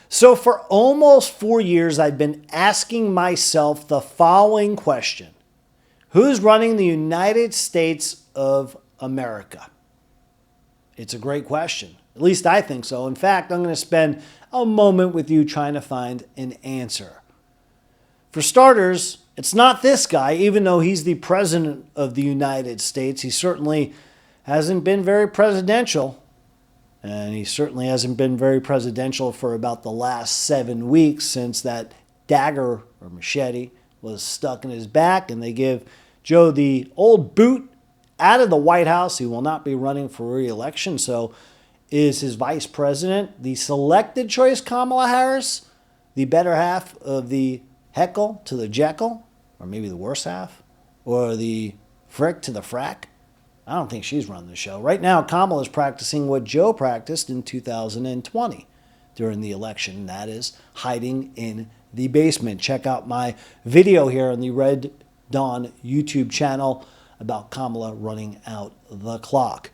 So for almost 4 years, I've been asking myself the following question. Who's running the United States of America? It's a great question. At least I think so. In fact, I'm going to spend a moment with you trying to find an answer. For starters, it's not this guy, even though he's the president of the United States. He certainly hasn't been very presidential. And he certainly hasn't been very presidential for about the last 7 weeks since that dagger or machete was stuck in his back and they give Joe the old boot out of the White House. He will not be running for re-election. So is his vice president the selected choice, Kamala Harris, the better half of the heckle to the Jekyll, or maybe the worse half, or the frick to the frack? I don't think she's running the show. Right now, Kamala is practicing what Joe practiced in 2020 during the election, and that is hiding in the basement. Check out my video here on the Red Dawn YouTube channel about Kamala running out the clock.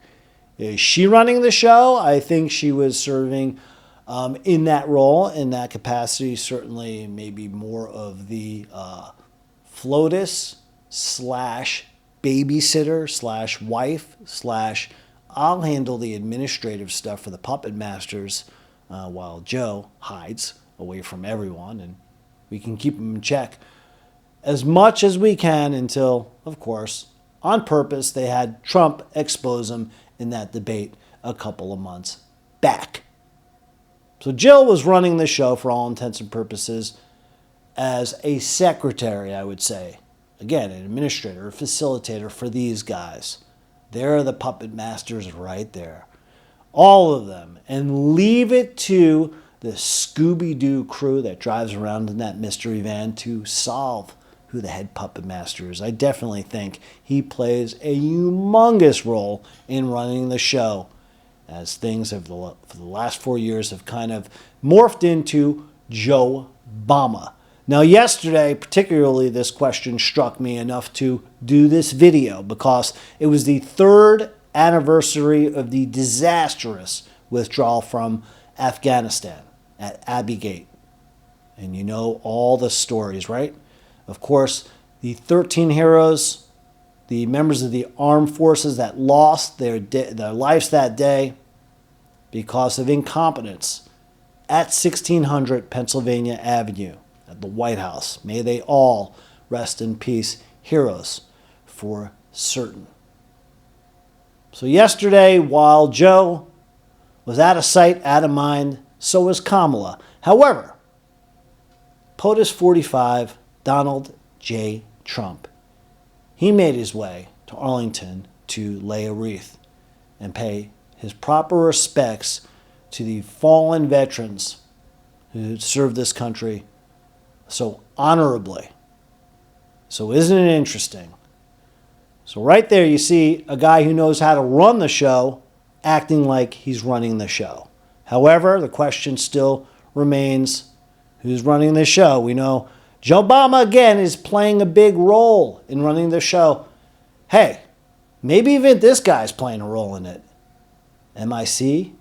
Is she running the show? I think she was serving in that role, in that capacity, certainly maybe more of the FLOTUS slash babysitter slash wife slash I'll handle the administrative stuff for the puppet masters while Joe hides away from everyone, and we can keep him in check as much as we can until, of course, on purpose, they had Trump expose him in that debate a couple of months back. So Jill was running the show for all intents and purposes as a secretary, I would say. Again, an administrator, a facilitator for these guys. They're the puppet masters right there. All of them. And leave it to the Scooby-Doo crew that drives around in that mystery van to solve who the head puppet master is. I definitely think he plays a humongous role in running the show, as things have, for the last 4 years, have kind of morphed into Joe Obama. Now, yesterday, particularly, this question struck me enough to do this video because it was the 3rd anniversary of the disastrous withdrawal from Afghanistan at Abbey Gate. And you know all the stories, right? Of course, the 13 heroes, the members of the armed forces that lost their lives that day because of incompetence at 1600 Pennsylvania Avenue. At the White House. May they all rest in peace, heroes for certain. So yesterday, while Joe was out of sight, out of mind, so was Kamala. However, POTUS 45, Donald J. Trump, he made his way to Arlington to lay a wreath and pay his proper respects to the fallen veterans who served this country so honorably. So isn't it interesting? So right there you see a guy who knows how to run the show acting like he's running the show. However, the question still remains, who's running the show? We know Joe Obama, again, is playing a big role in running the show. Hey, maybe even this guy's playing a role in it. M-I-C-K-E-Y-M-O-U-S-E.